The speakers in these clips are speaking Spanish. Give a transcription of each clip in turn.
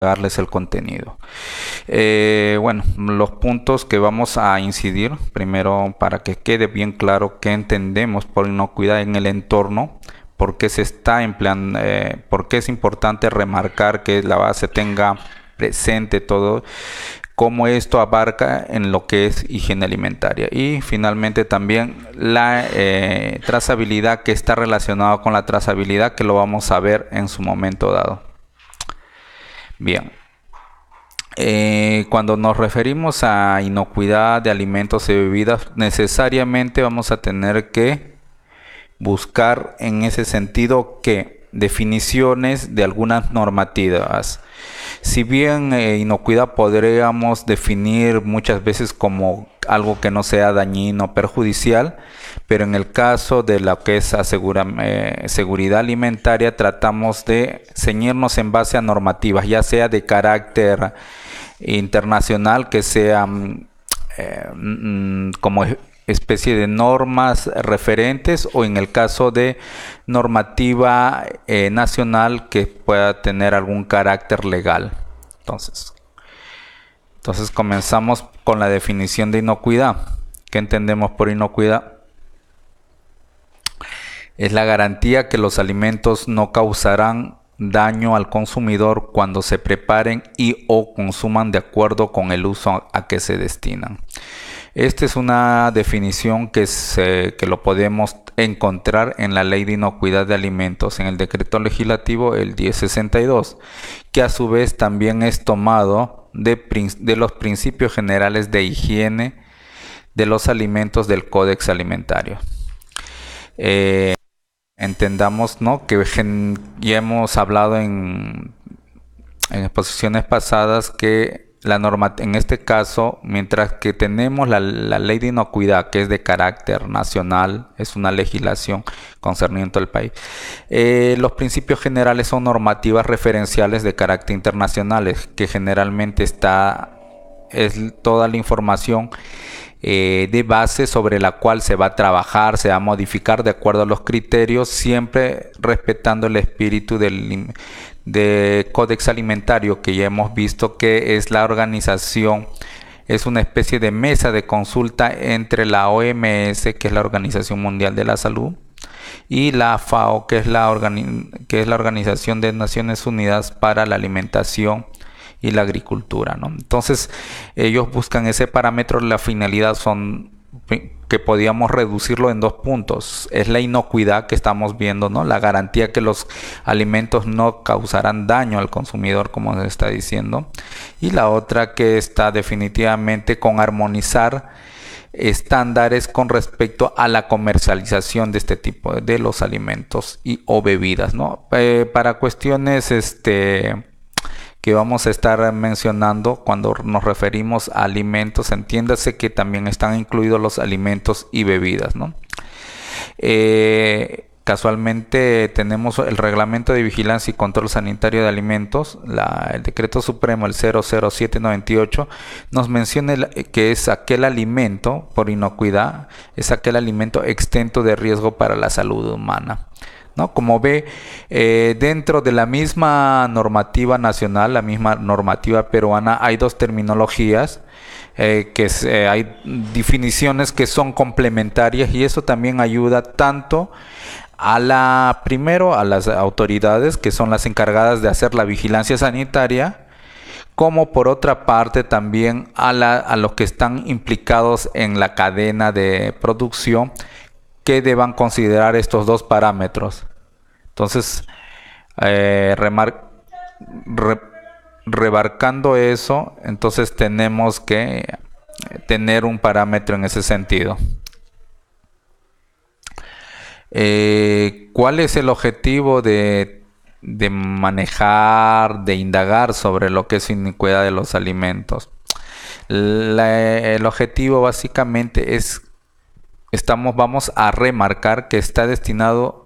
darles el contenido. Bueno, los puntos que vamos a incidir, primero para que quede bien claro qué entendemos por inocuidad en el entorno, por qué se está empleando, por qué es importante remarcar que la base tenga presente todo, cómo esto abarca en lo que es higiene alimentaria, y finalmente también la trazabilidad, que está relacionado con la trazabilidad, que lo vamos a ver en su momento dado. Bien. Cuando nos referimos a inocuidad de alimentos y bebidas, necesariamente vamos a tener que buscar en ese sentido que definiciones de algunas normativas. Si bien inocuidad podríamos definir muchas veces como algo que no sea dañino o perjudicial, pero en el caso de lo que es seguridad alimentaria, tratamos de ceñirnos en base a normativas, ya sea de carácter internacional, que sean como especie de normas referentes, o en el caso de normativa nacional que pueda tener algún carácter legal. Entonces comenzamos con la definición de inocuidad. ¿Qué entendemos por inocuidad? Es la garantía que los alimentos no causarán daño al consumidor cuando se preparen y o consuman de acuerdo con el uso a que se destinan. Esta es una definición que lo podemos encontrar en la Ley de Inocuidad de Alimentos, en el Decreto Legislativo el 1062, que a su vez también es tomado de los principios generales de higiene de los alimentos del Códex Alimentario. Entendamos, ¿no?, que ya hemos hablado en exposiciones pasadas que la norma, en este caso, mientras que tenemos la ley de inocuidad, que es de carácter nacional, es una legislación concerniente al país, los principios generales son normativas referenciales de carácter internacional, que generalmente es toda la información de base sobre la cual se va a trabajar, se va a modificar de acuerdo a los criterios, siempre respetando el espíritu de Códex Alimentario, que ya hemos visto que es la organización, es una especie de mesa de consulta entre la OMS, que es la Organización Mundial de la Salud, y la FAO, que es la Organización de Naciones Unidas para la Alimentación y la Agricultura, ¿no? Entonces ellos buscan ese parámetro. La finalidad son que podíamos reducirlo en dos puntos: es la inocuidad que estamos viendo, ¿no?, la garantía que los alimentos no causarán daño al consumidor, como se está diciendo, y la otra, que está definitivamente con armonizar estándares con respecto a la comercialización de este tipo de los alimentos y o bebidas, ¿no? Para cuestiones que vamos a estar mencionando cuando nos referimos a alimentos, entiéndase que también están incluidos los alimentos y bebidas, ¿no? Casualmente tenemos el Reglamento de Vigilancia y Control Sanitario de Alimentos, el Decreto Supremo, el 00798, nos menciona que es aquel alimento, por inocuidad, es aquel alimento exento de riesgo para la salud humana, ¿no? Como ve, dentro de la misma normativa nacional, la misma normativa peruana, hay dos terminologías, hay definiciones que son complementarias, y eso también ayuda tanto primero a las autoridades, que son las encargadas de hacer la vigilancia sanitaria, como por otra parte también a los que están implicados en la cadena de producción, que deban considerar estos dos parámetros. Entonces, remarcando eso, entonces tenemos que tener un parámetro en ese sentido. ¿Cuál es el objetivo de manejar, de indagar sobre lo que es inocuidad de los alimentos? El objetivo básicamente es, vamos a remarcar que está destinado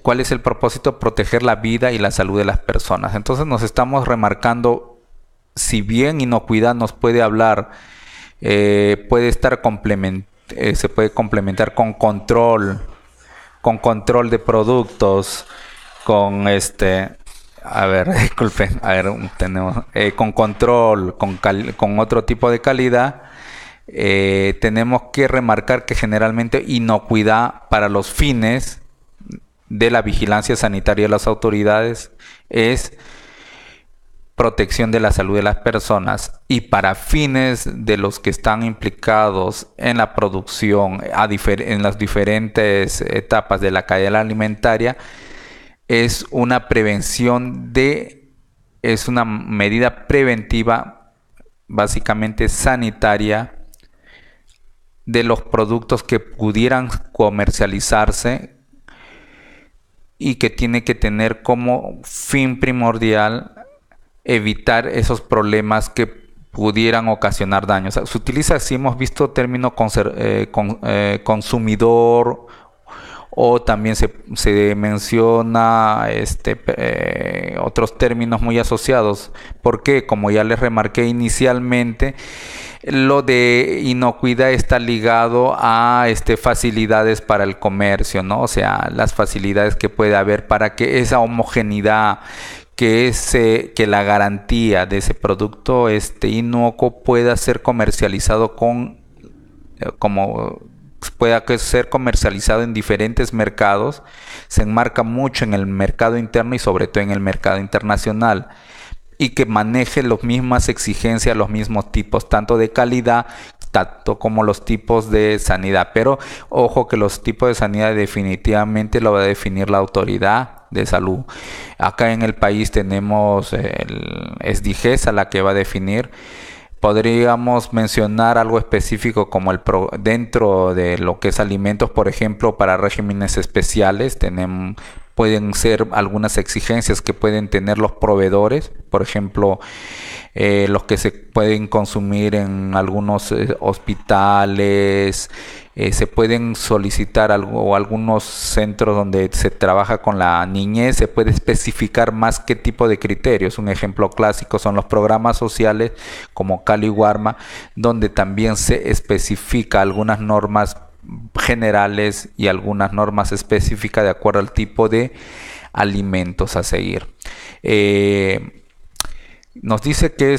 ¿cuál es el propósito? Proteger la vida y la salud de las personas. Entonces nos estamos remarcando, si bien inocuidad nos puede hablar, puede estar se puede complementar con control de productos, con A ver, disculpen, a ver, tenemos con control, con otro tipo de calidad. Tenemos que remarcar que generalmente inocuidad para los fines de la vigilancia sanitaria de las autoridades es protección de la salud de las personas, y para fines de los que están implicados en la producción en las diferentes etapas de la cadena alimentaria es una es una medida preventiva, básicamente sanitaria, de los productos que pudieran comercializarse y que tiene que tener como fin primordial evitar esos problemas que pudieran ocasionar daños. Se utiliza, si hemos visto, término consumidor, o también se menciona otros términos muy asociados, porque como ya les remarqué inicialmente, lo de inocuidad está ligado a facilidades para el comercio, ¿no? O sea, las facilidades que puede haber para que esa homogeneidad, que la garantía de ese producto inocuo pueda ser comercializado pueda ser comercializado en diferentes mercados, se enmarca mucho en el mercado interno y sobre todo en el mercado internacional, y que maneje las mismas exigencias, los mismos tipos, tanto de calidad, tanto como los tipos de sanidad. Pero ojo que los tipos de sanidad definitivamente lo va a definir la autoridad de salud. Acá en el país tenemos es DIGESA la que va a definir. Podríamos mencionar algo específico como dentro de lo que es alimentos, por ejemplo, para regímenes especiales pueden ser algunas exigencias que pueden tener los proveedores, por ejemplo, los que se pueden consumir en algunos hospitales, se pueden solicitar o algunos centros donde se trabaja con la niñez, se puede especificar más qué tipo de criterios. Un ejemplo clásico son los programas sociales como Cali Warma, donde también se especifica algunas normas generales y algunas normas específicas de acuerdo al tipo de alimentos a seguir. Nos dice que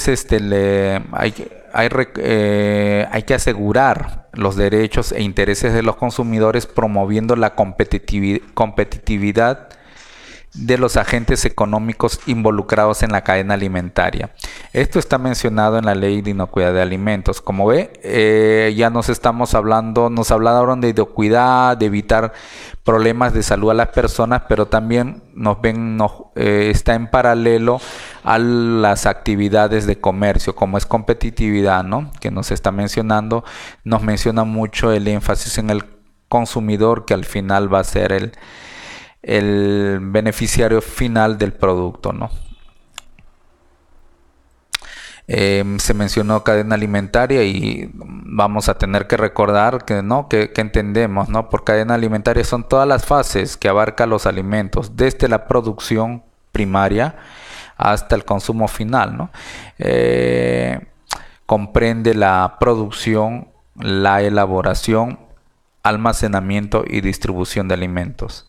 hay que asegurar los derechos e intereses de los consumidores, promoviendo la competitividad de los agentes económicos involucrados en la cadena alimentaria. Esto está mencionado en la Ley de Inocuidad de Alimentos. Como ve, ya nos hablaron de inocuidad, de evitar problemas de salud a las personas, pero también está en paralelo a las actividades de comercio, como es competitividad, ¿no? Que nos está mencionando, nos menciona mucho el énfasis en el consumidor, que al final va a ser el beneficiario final del producto, ¿no? Se mencionó cadena alimentaria y vamos a tener que recordar que entendemos, ¿no? Por cadena alimentaria son todas las fases que abarcan los alimentos, desde la producción primaria hasta el consumo final, ¿no? Comprende la producción, la elaboración, almacenamiento y distribución de alimentos.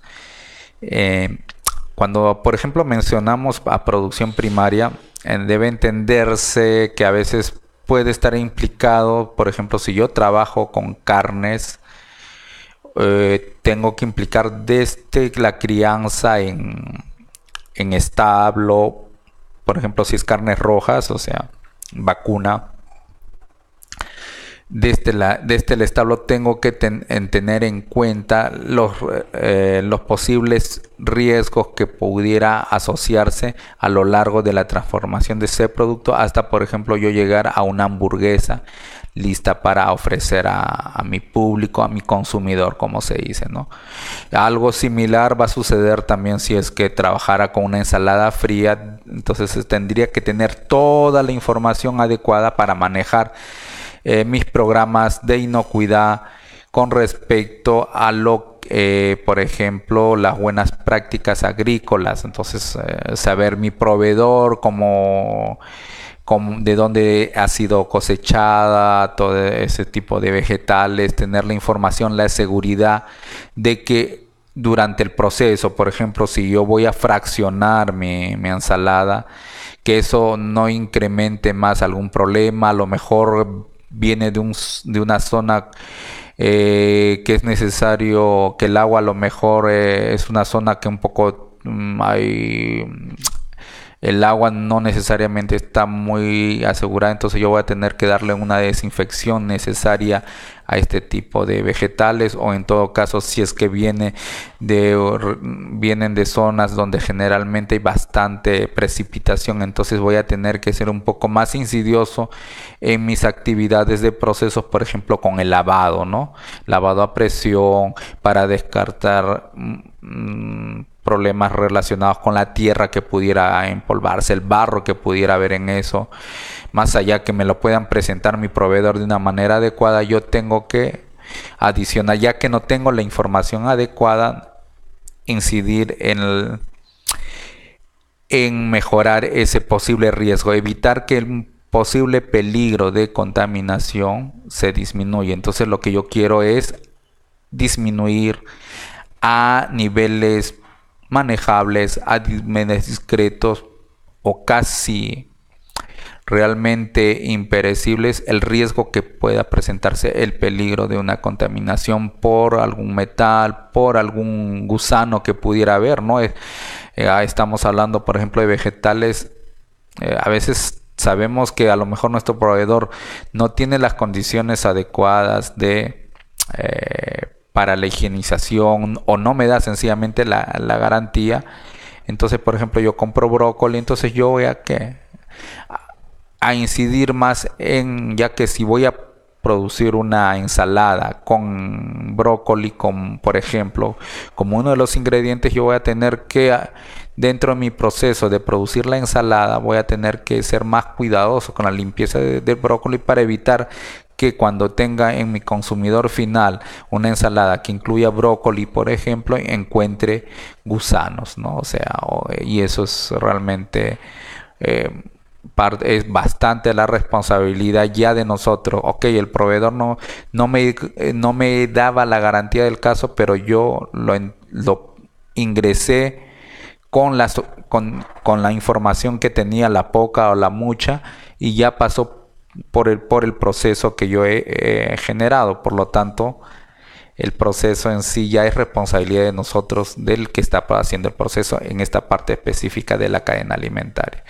Cuando, por ejemplo, mencionamos a producción primaria, debe entenderse que a veces puede estar implicado, por ejemplo, si yo trabajo con carnes, tengo que implicar desde la crianza en establo, por ejemplo, si es carnes rojas, o sea, vacuna. Desde el establo tengo que tener en cuenta los posibles riesgos que pudiera asociarse a lo largo de la transformación de ese producto, hasta, por ejemplo, yo llegar a una hamburguesa lista para ofrecer a mi público, a mi consumidor, como se dice, ¿no? Algo similar va a suceder también si es que trabajara con una ensalada fría. Entonces tendría que tener toda la información adecuada para manejar mis programas de inocuidad con respecto a por ejemplo, las buenas prácticas agrícolas. Entonces, saber mi proveedor, de dónde ha sido cosechada, todo ese tipo de vegetales, tener la información, la seguridad de que durante el proceso. Por ejemplo, si yo voy a fraccionar mi ensalada, que eso no incremente más algún problema. A lo mejor viene de una zona que es necesario que el agua, a lo mejor es una zona que un poco hay el agua no necesariamente está muy asegurada, entonces yo voy a tener que darle una desinfección necesaria a este tipo de vegetales, o en todo caso si es que vienen de zonas donde generalmente hay bastante precipitación, entonces voy a tener que ser un poco más insidioso en mis actividades de procesos, por ejemplo con el lavado, ¿no? Lavado a presión para descartar problemas relacionados con la tierra que pudiera empolvarse, el barro que pudiera haber en eso. Más allá que me lo puedan presentar mi proveedor de una manera adecuada, yo tengo que adicionar, ya que no tengo la información adecuada, incidir en mejorar ese posible riesgo, evitar que el posible peligro de contaminación se disminuya. Entonces lo que yo quiero es disminuir a niveles manejables, a niveles discretos o casi realmente imperecibles el riesgo que pueda presentarse, el peligro de una contaminación por algún metal, por algún gusano que pudiera haber, ¿no? Estamos hablando, por ejemplo, de vegetales. A veces sabemos que a lo mejor nuestro proveedor no tiene las condiciones adecuadas para la higienización, o no me da sencillamente la garantía. Entonces, por ejemplo, yo compro brócoli, entonces yo voy a incidir más ya que si voy a producir una ensalada con brócoli, por ejemplo, como uno de los ingredientes, yo voy a tener que, dentro de mi proceso de producir la ensalada, voy a tener que ser más cuidadoso con la limpieza del brócoli para evitar que cuando tenga en mi consumidor final una ensalada que incluya brócoli, por ejemplo, encuentre gusanos, ¿no? O sea, y eso es realmente es bastante la responsabilidad ya de nosotros. Ok, el proveedor no me daba la garantía del caso, pero yo lo ingresé con la información que tenía, la poca o la mucha, y ya pasó por el proceso que yo he generado. Por lo tanto, el proceso en sí ya es responsabilidad de nosotros, del que está haciendo el proceso en esta parte específica de la cadena alimentaria.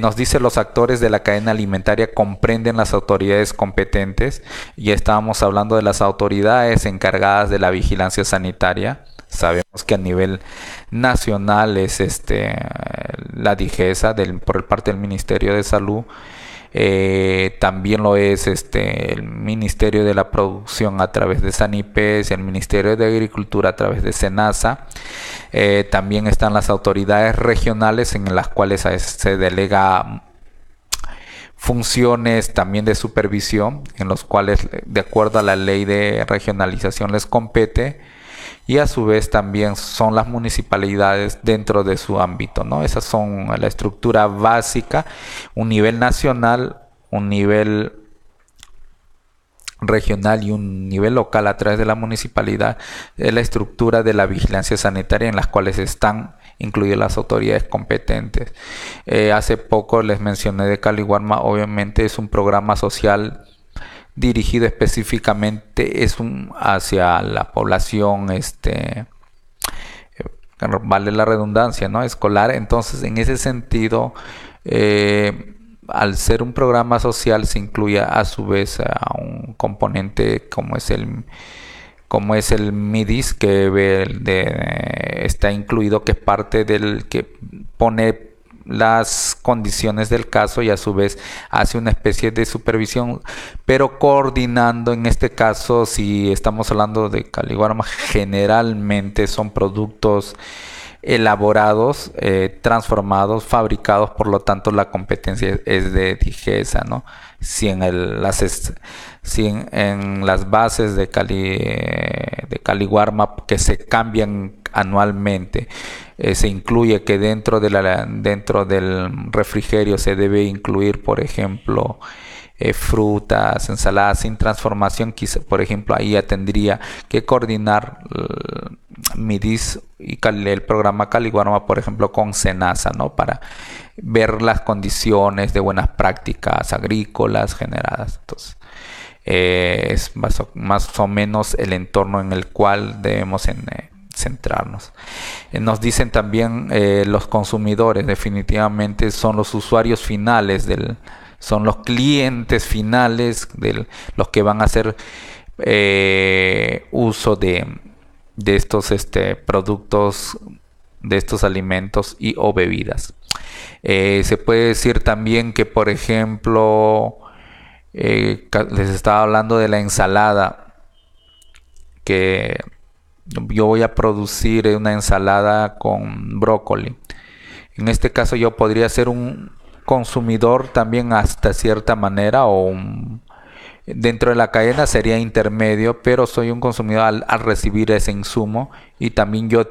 Nos dice: los actores de la cadena alimentaria comprenden las autoridades competentes. Ya estábamos hablando de las autoridades encargadas de la vigilancia sanitaria. Sabemos que a nivel nacional es la DIGESA por parte del Ministerio de Salud. También lo es el Ministerio de la Producción a través de SANIPES, el Ministerio de Agricultura a través de SENASA. También están las autoridades regionales, en las cuales se delega funciones también de supervisión, en los cuales, de acuerdo a la ley de regionalización, les compete. Y a su vez también son las municipalidades dentro de su ámbito, ¿no? Esas son la estructura básica, un nivel nacional, un nivel regional y un nivel local a través de la municipalidad. Es la estructura de la vigilancia sanitaria, en las cuales están incluidas las autoridades competentes. Hace poco les mencioné de Caliwarma. Obviamente es un programa social dirigido específicamente hacia la población, vale la redundancia, ¿no? Escolar. Entonces, en ese sentido, al ser un programa social, se incluye a su vez a un componente como es el MIDIS, que está incluido, que es parte del que pone las condiciones del caso, y a su vez hace una especie de supervisión, pero coordinando. En este caso, si estamos hablando de Caliwarma, generalmente son productos elaborados, transformados, fabricados. Por lo tanto, la competencia es de DIGESA, ¿no? Si en las bases de Caliwarma, que se cambian anualmente, se incluye que dentro del refrigerio se debe incluir, por ejemplo, frutas, ensaladas sin transformación, quizá, por ejemplo, ahí ya tendría que coordinar MIDIS y el programa Caliwarma, por ejemplo, con SENASA, ¿no? Para ver las condiciones de buenas prácticas agrícolas generadas. Entonces, es más o menos el entorno en el cual debemos centrarnos. Nos dicen también los consumidores definitivamente son los usuarios finales son los clientes finales los que van a hacer uso de estos productos, de estos alimentos y o bebidas. Se puede decir también que, por ejemplo, les estaba hablando de la ensalada, que yo voy a producir una ensalada con brócoli. En este caso yo podría ser un consumidor también hasta cierta manera, dentro de la cadena sería intermedio, pero soy un consumidor al recibir ese insumo, y también yo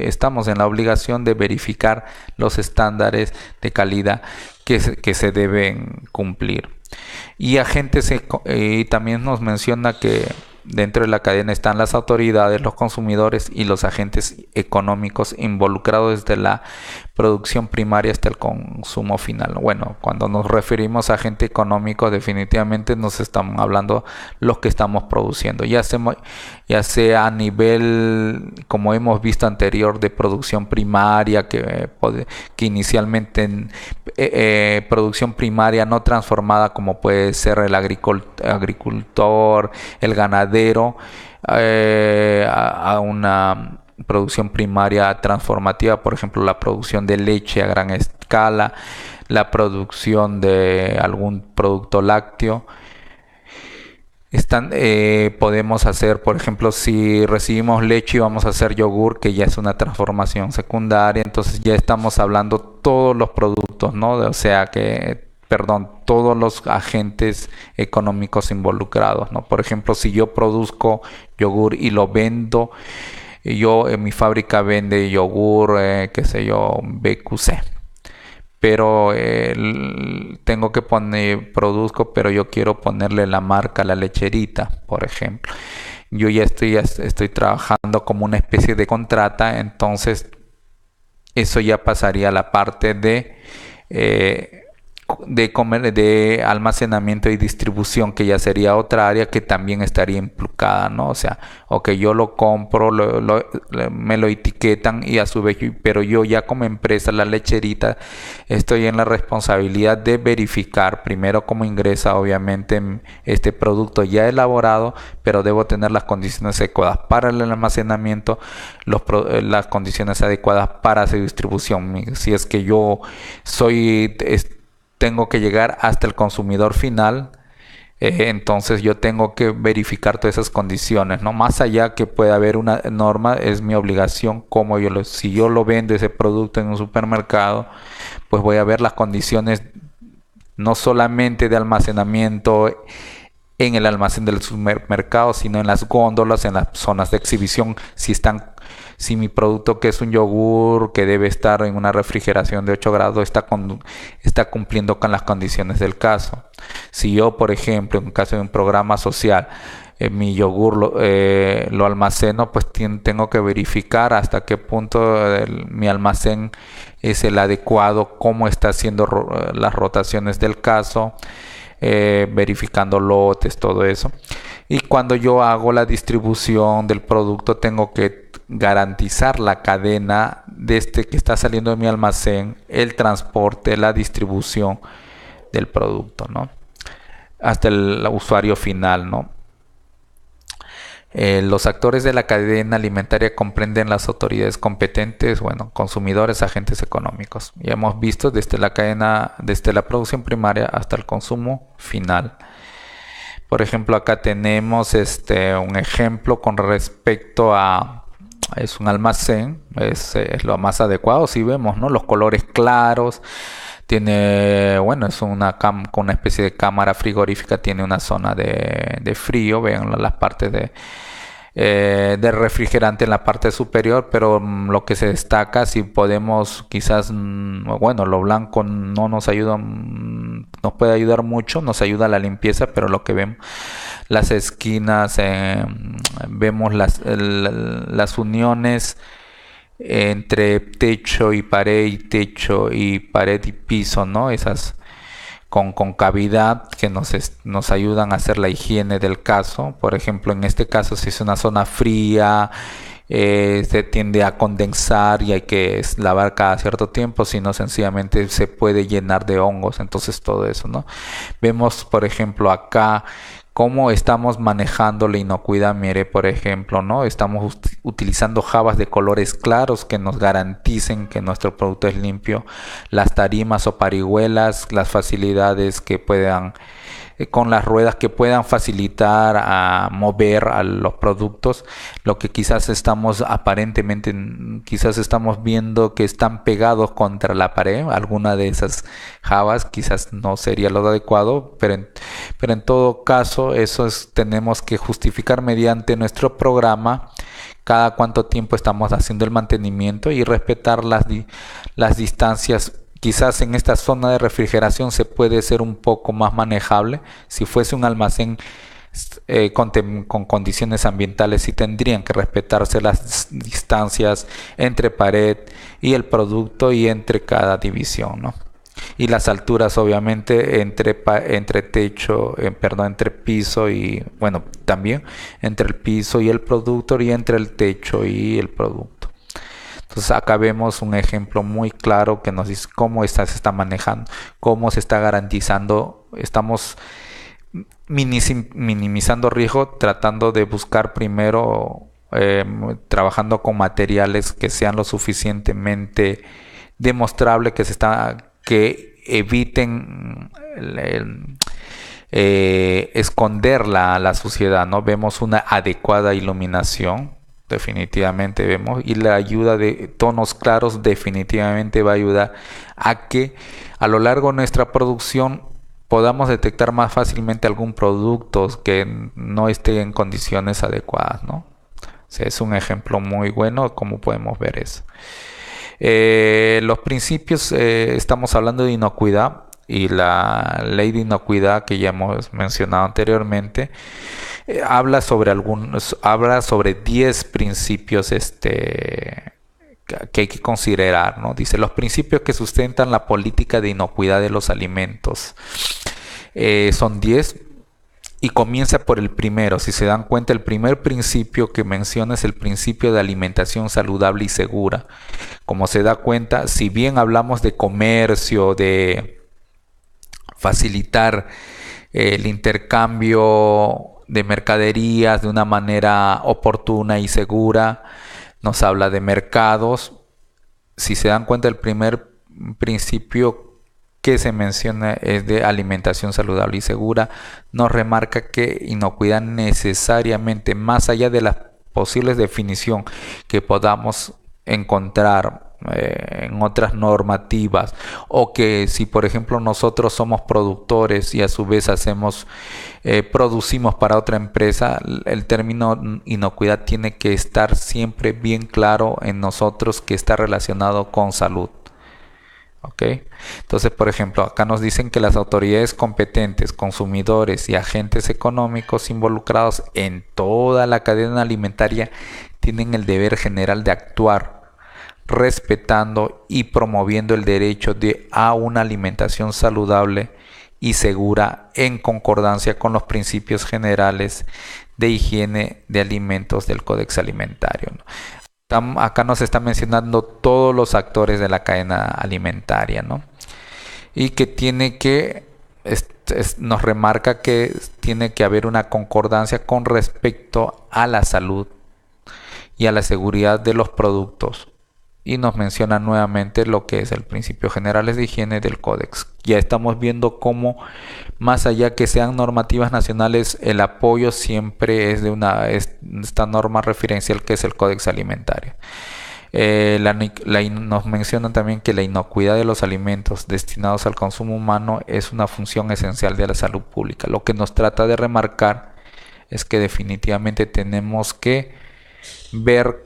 estamos en la obligación de verificar los estándares de calidad que se deben cumplir. Y y también nos menciona que dentro de la cadena están las autoridades, los consumidores y los agentes económicos involucrados desde la producción primaria hasta el consumo final. Bueno, cuando nos referimos a agente económico, definitivamente nos estamos hablando los que estamos produciendo, ya sea a nivel, como hemos visto anterior, de producción primaria, que inicialmente producción primaria no transformada, como puede ser el agricultor, el ganadero, a una producción primaria transformativa, por ejemplo la producción de leche a gran escala, la producción de algún producto lácteo. Podemos hacer, por ejemplo, si recibimos leche y vamos a hacer yogur, que ya es una transformación secundaria, entonces ya estamos hablando todos los productos, ¿no? O sea que, todos los agentes económicos involucrados, ¿no? Por ejemplo, si yo produzco yogur y lo vendo, yo en mi fábrica vende yogur, qué sé yo, BQC. Pero tengo que produzco, pero yo quiero ponerle la marca La Lecherita, por ejemplo. Yo ya estoy trabajando como una especie de contrata, entonces eso ya pasaría a la parte de almacenamiento y distribución, que ya sería otra área que también estaría implicada, ¿no? O sea, yo lo compro, me lo etiquetan, y a su vez, pero yo ya como empresa La Lecherita estoy en la responsabilidad de verificar primero cómo ingresa obviamente este producto ya elaborado, pero debo tener las condiciones adecuadas para el almacenamiento, las condiciones adecuadas para su distribución. Si es que yo tengo que llegar hasta el consumidor final, entonces yo tengo que verificar todas esas condiciones, ¿no? Más allá que pueda haber una norma, es mi obligación, si yo lo vendo ese producto en un supermercado, pues voy a ver las condiciones no solamente de almacenamiento en el almacén del supermercado, sino en las góndolas, en las zonas de exhibición, si mi producto, que es un yogur que debe estar en una refrigeración de 8 grados, está cumpliendo con las condiciones del caso. Si yo, por ejemplo, en caso de un programa social, mi yogur lo almaceno, pues tengo que verificar hasta qué punto mi almacén es el adecuado, cómo está haciendo las rotaciones del caso, verificando lotes, todo eso. Y cuando yo hago la distribución del producto, tengo que garantizar la cadena desde que está saliendo de mi almacén, el transporte, la distribución del producto, ¿no? Hasta el usuario final, ¿no? Los actores de la cadena alimentaria comprenden las autoridades competentes, consumidores, agentes económicos. Ya hemos visto desde la cadena, desde la producción primaria hasta el consumo final. Por ejemplo, acá tenemos un ejemplo con respecto a... Es un almacén, es lo más adecuado, si vemos, ¿no? Los colores claros. Tiene, es con una especie de cámara frigorífica, tiene una zona de frío, vean las partes de refrigerante en la parte superior, pero lo que se destaca, si podemos quizás, lo blanco no nos ayuda nos puede ayudar mucho, nos ayuda a la limpieza, pero lo que vemos, las esquinas, vemos las uniones entre techo y pared y piso, ¿no? Esas con cavidad que nos ayudan a hacer la higiene del caso. Por ejemplo, en este caso, si es una zona fría, se tiende a condensar y hay que lavar cada cierto tiempo, si no sencillamente se puede llenar de hongos. Entonces todo eso, ¿no? Vemos, por ejemplo, acá cómo estamos manejando la inocuidad. Mire, por ejemplo, ¿no? Estamos utilizando jabas de colores claros que nos garanticen que nuestro producto es limpio. Las tarimas o parihuelas, las facilidades que puedan, con las ruedas que puedan facilitar a mover a los productos. Lo que quizás estamos aparentemente, quizás estamos viendo que están pegados contra la pared. Alguna de esas jabas quizás no sería lo adecuado, pero en todo caso tenemos que justificar mediante nuestro programa cada cuánto tiempo estamos haciendo el mantenimiento y respetar las distancias. Quizás en esta zona de refrigeración se puede ser un poco más manejable. Si fuese un almacén con condiciones ambientales, sí tendrían que respetarse las distancias entre pared y el producto y entre cada división, ¿no? Y las alturas, obviamente, entre techo, entre piso y, bueno, también entre el piso y el producto y entre el techo y el producto. Entonces acá vemos un ejemplo muy claro que nos dice cómo se está manejando, cómo se está garantizando. Estamos minimizando riesgo, tratando de buscar primero, trabajando con materiales que sean lo suficientemente demostrable que eviten esconder la suciedad, ¿no? Vemos una adecuada iluminación. Definitivamente vemos, y la ayuda de tonos claros definitivamente va a ayudar a que a lo largo de nuestra producción podamos detectar más fácilmente algún producto que no esté en condiciones adecuadas, ¿no? O sea, es un ejemplo muy bueno como podemos ver eso. Los principios, estamos hablando de inocuidad, y la ley de inocuidad que ya hemos mencionado anteriormente habla sobre 10 principios que hay que considerar, ¿no? Dice: los principios que sustentan la política de inocuidad de los alimentos. Son 10 y comienza por el primero. Si se dan cuenta, el primer principio que menciona es el principio de alimentación saludable y segura. Como se da cuenta, si bien hablamos de comercio, de facilitar el intercambio de mercaderías de una manera oportuna y segura, nos habla de mercados. Si se dan cuenta, el primer principio que se menciona es de alimentación saludable y segura. Nos remarca que inocuidad necesariamente, más allá de la posible definición que podamos encontrar en otras normativas, o que si por ejemplo nosotros somos productores y a su vez producimos para otra empresa, el término inocuidad tiene que estar siempre bien claro en nosotros que está relacionado con salud. ¿Ok? Entonces, por ejemplo, acá nos dicen que las autoridades competentes, consumidores y agentes económicos involucrados en toda la cadena alimentaria tienen el deber general de actuar respetando y promoviendo el derecho a una alimentación saludable y segura en concordancia con los principios generales de higiene de alimentos del Códex Alimentario, ¿no? Acá nos está mencionando todos los actores de la cadena alimentaria, ¿no? Y que nos remarca que tiene que haber una concordancia con respecto a la salud y a la seguridad de los productos. Y nos menciona nuevamente lo que es el principio generales de higiene del Códex. Ya estamos viendo cómo, más allá que sean normativas nacionales, el apoyo siempre es de esta norma referencial que es el Códex Alimentario. Nos mencionan también que la inocuidad de los alimentos destinados al consumo humano es una función esencial de la salud pública. Lo que nos trata de remarcar es que definitivamente tenemos que ver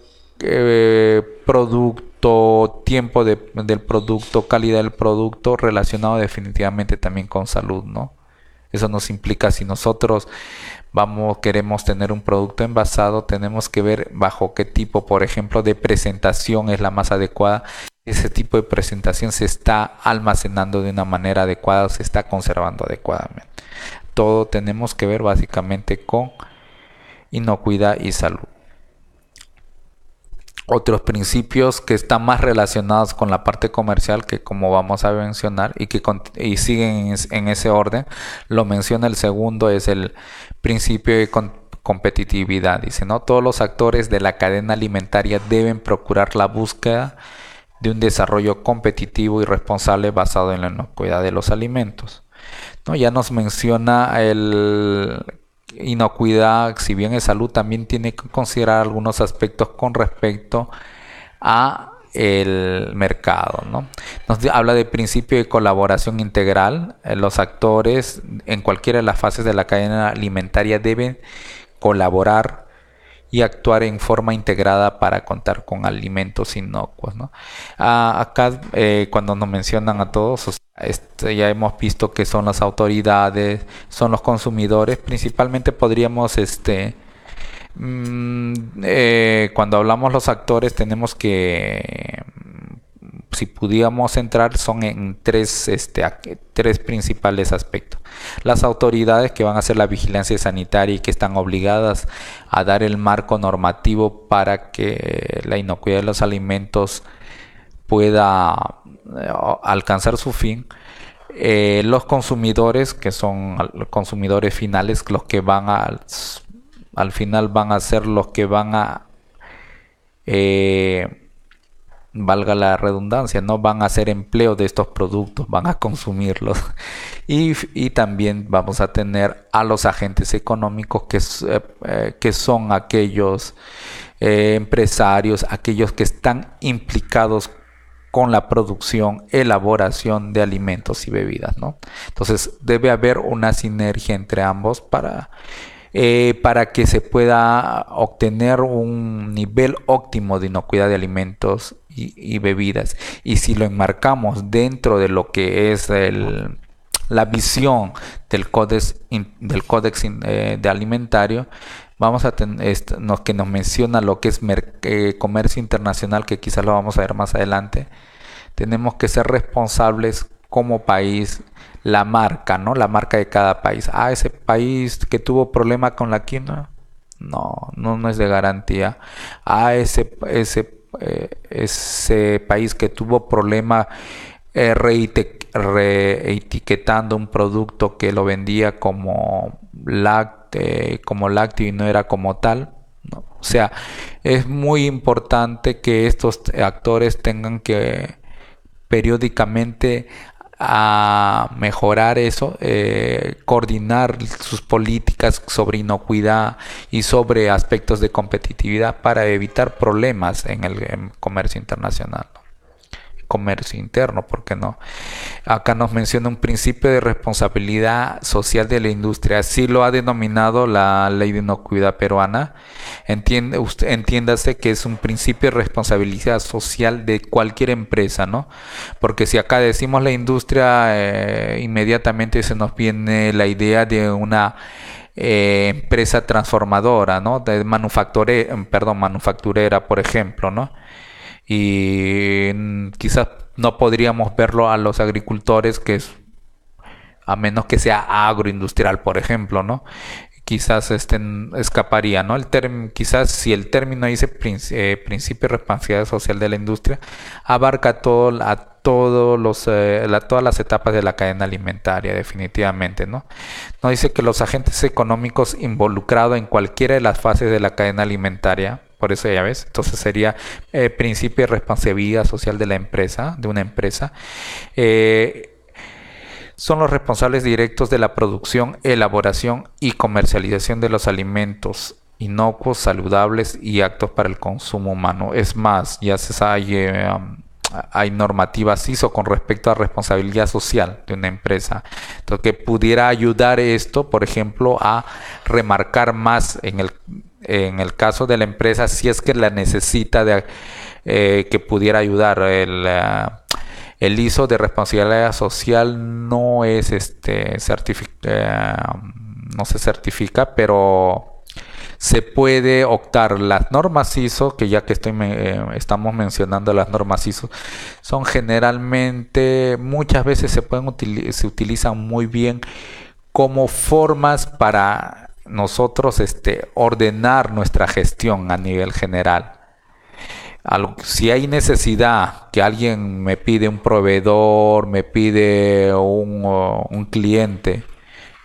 productos producto, tiempo del producto, calidad del producto, relacionado definitivamente también con salud, ¿no? Eso nos implica, si nosotros queremos tener un producto envasado, tenemos que ver bajo qué tipo, por ejemplo, de presentación es la más adecuada. Ese tipo de presentación se está almacenando de una manera adecuada, se está conservando adecuadamente. Todo tenemos que ver básicamente con inocuidad y salud. Otros principios que están más relacionados con la parte comercial, que como vamos a mencionar y siguen en ese orden, lo menciona el segundo, es el principio de competitividad. Dice, ¿no? Todos los actores de la cadena alimentaria deben procurar la búsqueda de un desarrollo competitivo y responsable basado en la inocuidad de los alimentos, ¿no? Ya nos menciona el inocuidad, si bien es salud, también tiene que considerar algunos aspectos con respecto a el mercado, ¿no? Nos habla de principio de colaboración integral. Los actores en cualquiera de las fases de la cadena alimentaria deben colaborar y actuar en forma integrada para contar con alimentos inocuos, ¿no? Acá cuando nos mencionan a todos, ya hemos visto que son las autoridades, son los consumidores. Principalmente podríamos, cuando hablamos los actores, tenemos que, si pudiéramos entrar, son en tres principales aspectos. Las autoridades, que van a hacer la vigilancia sanitaria y que están obligadas a dar el marco normativo para que la inocuidad de los alimentos pueda alcanzar su fin. Los consumidores, que son los consumidores finales, los que van al final van a ser los que van a valga la redundancia, no van a hacer empleo de estos productos, van a consumirlos. Y también vamos a tener a los agentes económicos, que son aquellos empresarios, aquellos que están implicados con la producción, elaboración de alimentos y bebidas, ¿no? Entonces debe haber una sinergia entre ambos para que se pueda obtener un nivel óptimo de inocuidad de alimentos y bebidas. Y si lo enmarcamos dentro de lo que es la visión del códex de alimentario, vamos a tener que nos menciona lo que es comercio internacional, que quizás lo vamos a ver más adelante. Tenemos que ser responsables como país. La marca, ¿no? La marca de cada país. Ese país que tuvo problema con la quinoa, no es de garantía. Ese país que tuvo problema reetiquetando un producto que lo vendía como lácteo y no era como tal, ¿no? O sea, es muy importante que estos actores tengan que periódicamente a mejorar eso, coordinar sus políticas sobre inocuidad y sobre aspectos de competitividad para evitar problemas en el comercio internacional, ¿no? Comercio interno, ¿por qué no? Acá nos menciona un principio de responsabilidad social de la industria, así lo ha denominado la ley de inocuidad peruana. Entiéndase que es un principio de responsabilidad social de cualquier empresa, ¿no? Porque si acá decimos la industria, inmediatamente se nos viene la idea de una empresa transformadora, ¿no? De manufacturera, por ejemplo, ¿no? Y quizás no podríamos verlo a los agricultores, a menos que sea agroindustrial, por ejemplo, ¿no? Quizás escaparía, ¿no? Quizás si el término dice principio de responsabilidad social de la industria, abarca todas las etapas de la cadena alimentaria, definitivamente, ¿no? Nos dice que los agentes económicos involucrados en cualquiera de las fases de la cadena alimentaria, por eso ya ves, entonces sería principio de responsabilidad social de una empresa. Son los responsables directos de la producción, elaboración y comercialización de los alimentos inocuos, saludables y aptos para el consumo humano. Es más, ya se sabe, hay normativas ISO con respecto a responsabilidad social de una empresa. Entonces, que pudiera ayudar esto, por ejemplo, a remarcar más en el caso de la empresa, si es que la necesita que pudiera ayudar. El ISO de responsabilidad social no es no se certifica, pero se puede optar. Las normas ISO, que ya que estamos mencionando las normas ISO, son generalmente, muchas veces se utilizan muy bien como formas para nosotros ordenar nuestra gestión a nivel general. Si hay necesidad, que alguien me pide un proveedor, me pide un cliente,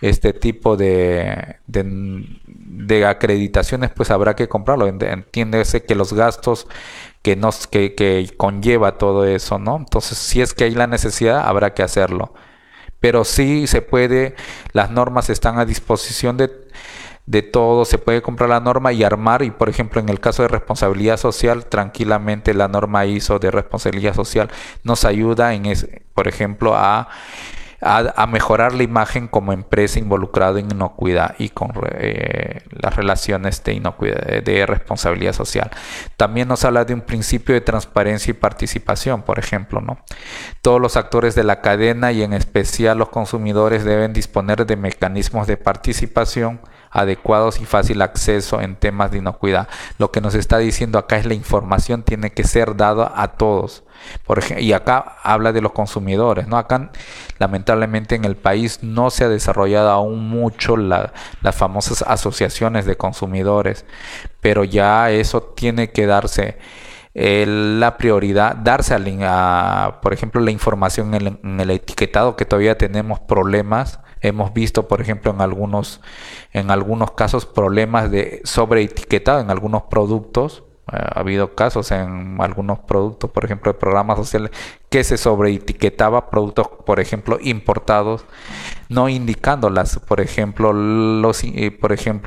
este tipo de acreditaciones, pues habrá que comprarlo. Entiéndese que los gastos que conlleva todo eso, ¿no? Entonces, si es que hay la necesidad, habrá que hacerlo. Pero sí se puede, las normas están a disposición de todo, se puede comprar la norma y armar. Y por ejemplo, en el caso de responsabilidad social, tranquilamente la norma ISO de responsabilidad social nos ayuda por ejemplo, a mejorar la imagen como empresa involucrada en inocuidad y con las relaciones de inocuidad, de responsabilidad social. También nos habla de un principio de transparencia y participación, por ejemplo, ¿no? Todos los actores de la cadena y en especial los consumidores deben disponer de mecanismos de participación adecuados y fácil acceso en temas de inocuidad. Lo que nos está diciendo acá es la información tiene que ser dada a todos. Por ejemplo, y acá habla de los consumidores, ¿no? Acá lamentablemente en el país no se ha desarrollado aún mucho las famosas asociaciones de consumidores, pero ya eso tiene que darse la prioridad, darse por ejemplo, la información en el etiquetado, que todavía tenemos problemas. Hemos visto, por ejemplo, en algunos casos problemas de sobreetiquetado en algunos productos. Ha habido casos en algunos productos, por ejemplo, de programas sociales, que se sobreetiquetaba productos, por ejemplo, importados, no indicándolas, por ejemplo,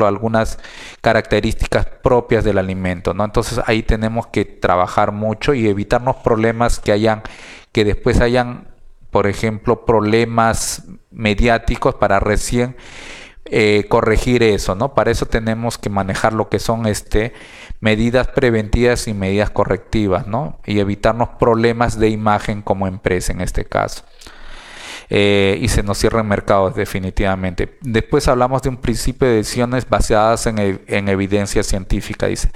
algunas características propias del alimento, ¿no? Entonces ahí tenemos que trabajar mucho y evitarnos problemas que después hayan, por ejemplo, problemas mediáticos para recién corregir eso, ¿no? Para eso tenemos que manejar lo que son medidas preventivas y medidas correctivas, ¿no? Y evitarnos problemas de imagen como empresa en este caso. Y se nos cierran mercados definitivamente. Después hablamos de un principio de decisiones basadas en evidencia científica, dice.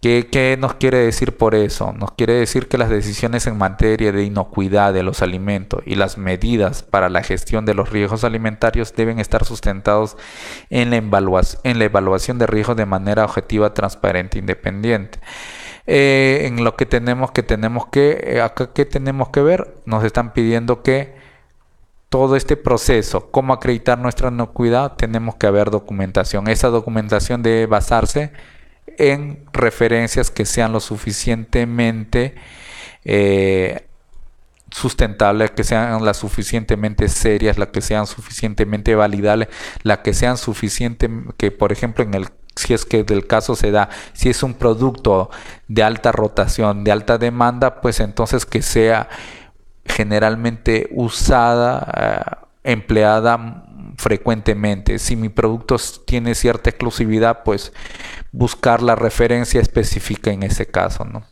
¿Qué nos quiere decir por eso? Nos quiere decir que las decisiones en materia de inocuidad de los alimentos y las medidas para la gestión de los riesgos alimentarios deben estar sustentados en la evaluación de riesgos de manera objetiva, transparente e independiente. En lo que tenemos acá, ¿qué tenemos que ver? Nos están pidiendo que todo este proceso, cómo acreditar nuestra inocuidad, tenemos que haber documentación. Esa documentación debe basarse en referencias que sean lo suficientemente sustentables, que sean las suficientemente serias, las que sean suficientemente validables, las que sean que por ejemplo si es que del caso se da, si es un producto de alta rotación, de alta demanda, pues entonces que sea generalmente usada, empleada frecuentemente. Si mi producto tiene cierta exclusividad, pues buscar la referencia específica en ese caso, ¿no?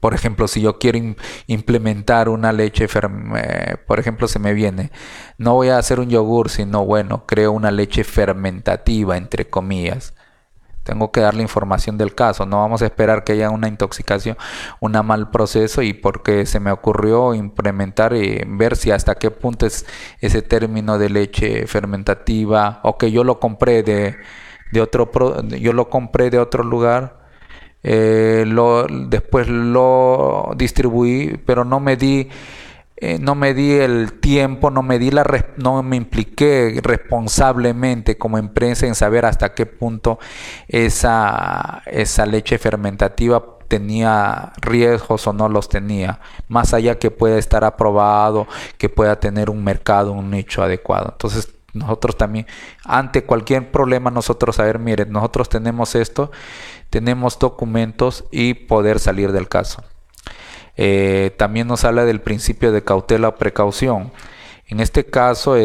Por ejemplo, si yo quiero implementar una leche, por ejemplo, se me viene, no voy a hacer un yogur, sino, bueno, creo una leche fermentativa, entre comillas. Tengo que darle información del caso. No vamos a esperar que haya una intoxicación, un mal proceso, y porque se me ocurrió implementar y ver si hasta qué punto es ese término de leche fermentativa, o que yo lo compré de otro lugar. Después lo distribuí, pero no me di el tiempo, no me impliqué responsablemente como empresa en saber hasta qué punto esa leche fermentativa tenía riesgos o no los tenía, más allá que pueda estar aprobado, que pueda tener un mercado, un nicho adecuado. Entonces nosotros también, ante cualquier problema, nosotros miren, nosotros tenemos esto, tenemos documentos y poder salir del caso. También nos habla del principio de cautela o precaución. En este caso,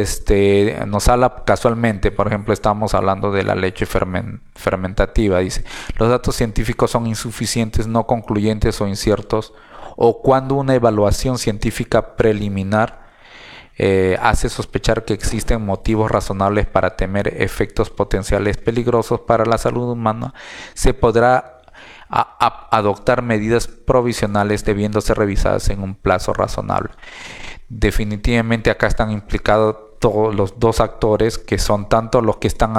nos habla casualmente, por ejemplo, estamos hablando de la leche fermentativa. Dice, los datos científicos son insuficientes, no concluyentes o inciertos, o cuando una evaluación científica preliminar hace sospechar que existen motivos razonables para temer efectos potenciales peligrosos para la salud humana, se podrá adoptar medidas provisionales debiendo ser revisadas en un plazo razonable. Definitivamente acá están implicados todos los dos actores, que son tanto los que están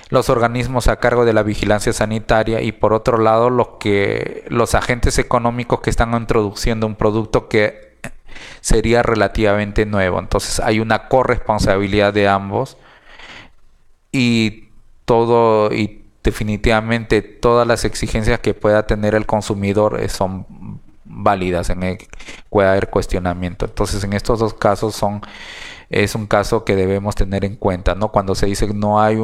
los organismos a cargo de la vigilancia sanitaria, y por otro lado los agentes económicos que están introduciendo un producto que sería relativamente nuevo. Entonces hay una corresponsabilidad de ambos, y definitivamente todas las exigencias que pueda tener el consumidor son válidas, puede haber cuestionamiento. Entonces en estos dos casos es un caso que debemos tener en cuenta, ¿no? Cuando se dice que no hay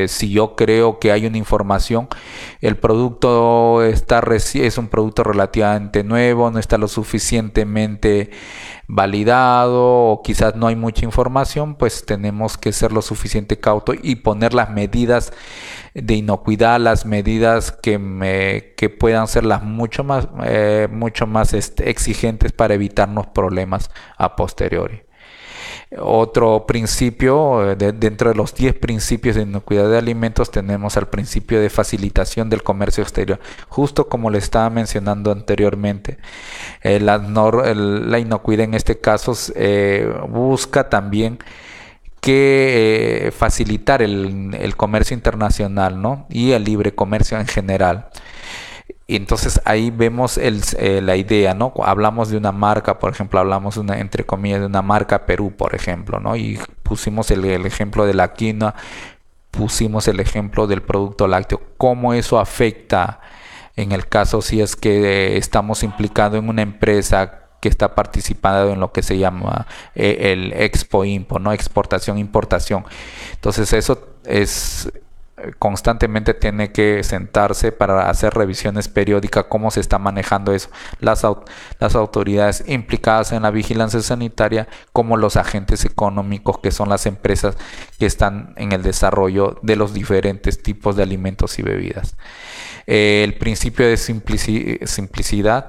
si yo creo que hay una información, el producto es un producto relativamente nuevo, no está lo suficientemente validado, o quizás no hay mucha información, pues tenemos que ser lo suficiente cauto y poner las medidas de inocuidad, las medidas que puedan ser las mucho más exigentes para evitarnos problemas a posteriori. Otro principio, dentro de los 10 principios de inocuidad de alimentos, tenemos el principio de facilitación del comercio exterior. Justo como le estaba mencionando anteriormente, la inocuidad en este caso busca también que facilitar el comercio internacional, ¿no? Y el libre comercio en general. Y entonces ahí vemos la idea, ¿no? Hablamos de una marca, por ejemplo, hablamos entre comillas de una marca Perú, por ejemplo, ¿no? Y pusimos el ejemplo de la quinoa, pusimos el ejemplo del producto lácteo. ¿Cómo eso afecta en el caso si es que estamos implicados en una empresa que está participando en lo que se llama el Expo-Impo, ¿no? Exportación, importación. Entonces eso constantemente tiene que sentarse para hacer revisiones periódicas, cómo se está manejando eso, las autoridades implicadas en la vigilancia sanitaria, como los agentes económicos, que son las empresas que están en el desarrollo de los diferentes tipos de alimentos y bebidas. El principio de simplicidad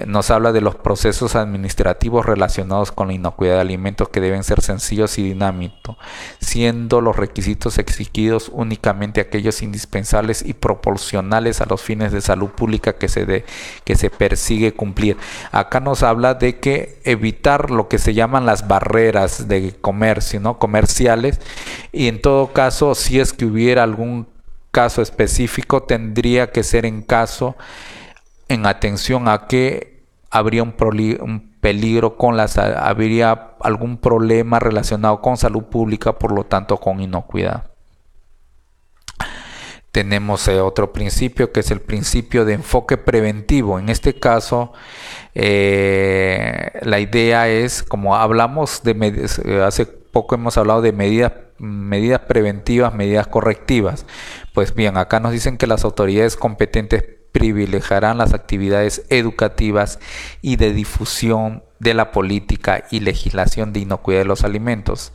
nos habla de los procesos administrativos relacionados con la inocuidad de alimentos, que deben ser sencillos y dinámicos, siendo los requisitos exigidos únicamente aquellos indispensables y proporcionales a los fines de salud pública que se persigue cumplir. Acá nos habla de que evitar lo que se llaman las barreras de comercio, ¿no? Comerciales, y en todo caso, si es que hubiera algún caso específico, tendría que ser en atención a que habría un peligro habría algún problema relacionado con salud pública, por lo tanto con inocuidad. Tenemos otro principio, que es el principio de enfoque preventivo. En este caso, la idea es, como hablamos hace poco hemos hablado de medidas preventivas, medidas correctivas. Pues bien, acá nos dicen que las autoridades competentes privilegiarán las actividades educativas y de difusión de la política y legislación de inocuidad de los alimentos,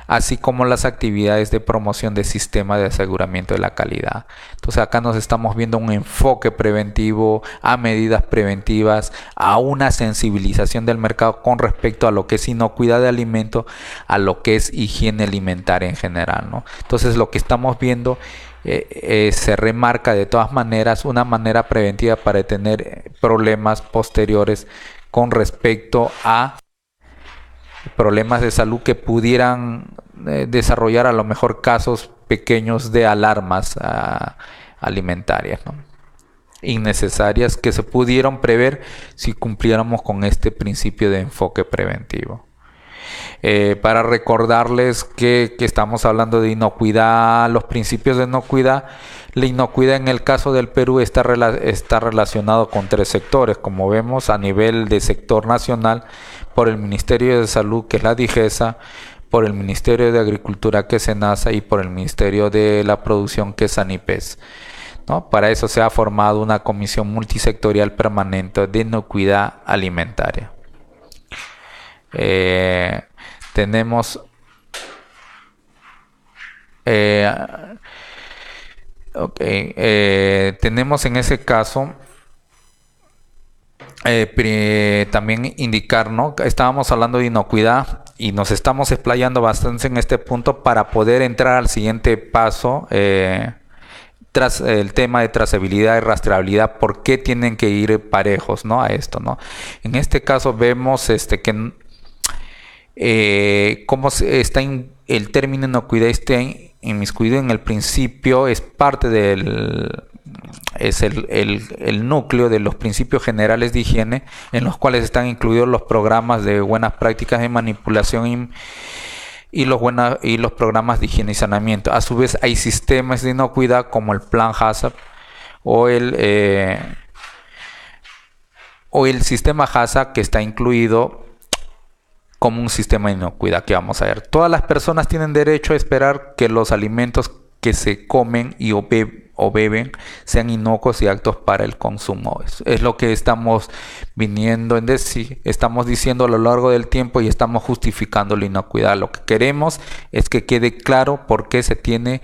así como las actividades de promoción del sistema de aseguramiento de la calidad. Entonces acá nos estamos viendo un enfoque preventivo, a medidas preventivas, a una sensibilización del mercado con respecto a lo que es inocuidad de alimentos, a lo que es higiene alimentaria en general, ¿no? Entonces lo que estamos viendo se remarca de todas maneras una manera preventiva para detener problemas posteriores con respecto a problemas de salud que pudieran desarrollar a lo mejor casos pequeños de alarmas alimentarias, ¿no? Innecesarias, que se pudieron prever si cumpliéramos con este principio de enfoque preventivo. Para recordarles que estamos hablando de inocuidad, los principios de inocuidad. La inocuidad en el caso del Perú está relacionado con 3 sectores, como vemos, a nivel de sector nacional, por el Ministerio de Salud, que es la DIGESA, por el Ministerio de Agricultura, que es SENASA, y por el Ministerio de la Producción, que es SANIPES, ¿no? Para eso se ha formado una comisión multisectorial permanente de inocuidad alimentaria. Tenemos tenemos en ese caso también indicar, ¿no? Estábamos hablando de inocuidad y nos estamos explayando bastante en este punto para poder entrar al siguiente paso, tras el tema de trazabilidad y rastreabilidad. ¿Por qué tienen que ir parejos, ¿no? A esto, ¿no? En este caso vemos que cómo está el término inocuidad está inmiscuido en el principio, es parte del el núcleo de los principios generales de higiene, en los cuales están incluidos los programas de buenas prácticas de manipulación y los programas de higiene y saneamiento. A su vez hay sistemas de inocuidad como el plan HACCP o el sistema HACCP, que está incluido como un sistema de inocuidad que vamos a ver. Todas las personas tienen derecho a esperar que los alimentos que se comen o beben sean inocuos y aptos para el consumo. Es lo que estamos viniendo en decir, estamos diciendo a lo largo del tiempo y estamos justificando la inocuidad. Lo que queremos es que quede claro por qué se tiene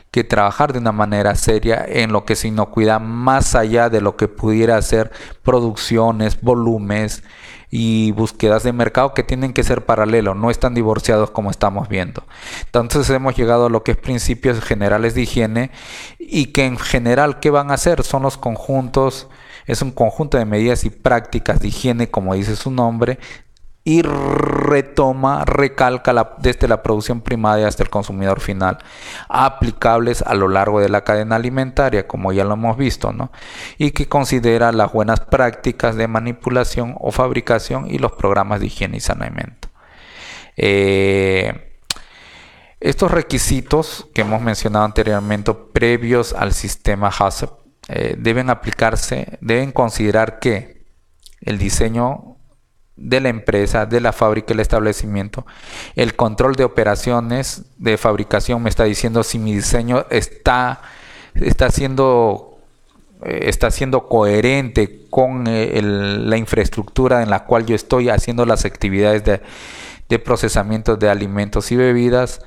que trabajar de una manera seria en lo que es inocuidad, más allá de lo que pudiera ser producciones, volúmenes y búsquedas de mercado, que tienen que ser paralelos, no están divorciados como estamos viendo. Entonces hemos llegado a lo que es principios generales de higiene, y que en general, ¿qué van a hacer? Son los conjuntos, es un conjunto de medidas y prácticas de higiene, como dice su nombre, y recalca desde la producción primaria hasta el consumidor final, aplicables a lo largo de la cadena alimentaria, como ya lo hemos visto, ¿no? Y que considera las buenas prácticas de manipulación o fabricación y los programas de higiene y saneamiento. Estos requisitos que hemos mencionado anteriormente, previos al sistema HACCP, deben considerar que el diseño de la empresa, de la fábrica, el establecimiento, el control de operaciones de fabricación me está diciendo si mi diseño está siendo coherente con la infraestructura en la cual yo estoy haciendo las actividades de procesamiento de alimentos y bebidas,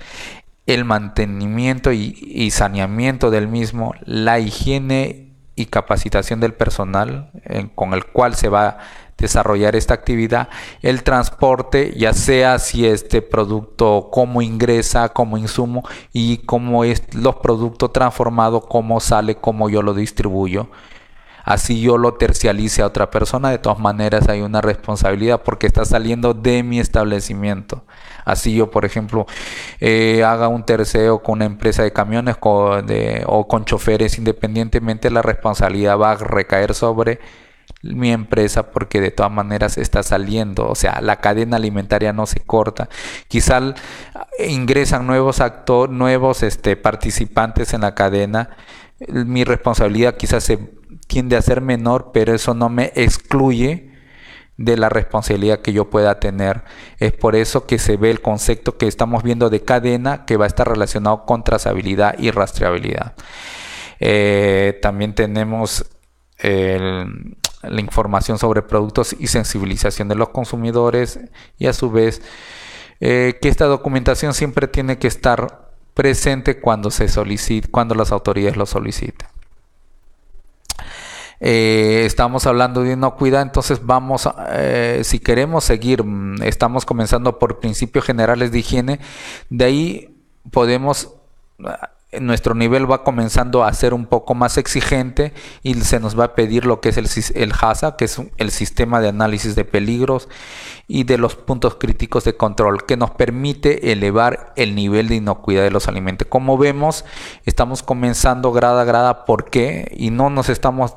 el mantenimiento y saneamiento del mismo, la higiene y capacitación del personal con el cual se va a desarrollar esta actividad, el transporte, ya sea si este producto cómo ingresa como insumo y cómo es los productos transformados, cómo sale, cómo yo lo distribuyo, así yo lo tercialice a otra persona. De todas maneras hay una responsabilidad porque está saliendo de mi establecimiento. Así yo, por ejemplo, haga un terceo con una empresa de camiones o con choferes, independientemente, la responsabilidad va a recaer sobre mi empresa, porque de todas maneras está saliendo, o sea, la cadena alimentaria no se corta. Quizá ingresan nuevos participantes en la cadena, mi responsabilidad quizás se tiende a ser menor, pero eso no me excluye de la responsabilidad que yo pueda tener. Es por eso que se ve el concepto que estamos viendo de cadena, que va a estar relacionado con trazabilidad y rastreabilidad. También tenemos la información sobre productos y sensibilización de los consumidores, y a su vez que esta documentación siempre tiene que estar presente cuando cuando las autoridades lo soliciten. Estamos hablando de inocuidad, entonces vamos si queremos seguir, estamos comenzando por principios generales de higiene, de ahí podemos nuestro nivel va comenzando a ser un poco más exigente y se nos va a pedir lo que es el HACCP, que es el sistema de análisis de peligros y de los puntos críticos de control, que nos permite elevar el nivel de inocuidad de los alimentos. Como vemos, estamos comenzando grada a grada. ¿Por qué? Y no nos estamos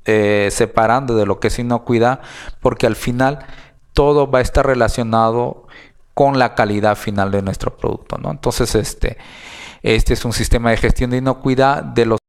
separando de lo que es inocuidad, porque al final todo va a estar relacionado con la calidad final de nuestro producto, ¿no? Entonces este es un sistema de gestión de inocuidad de los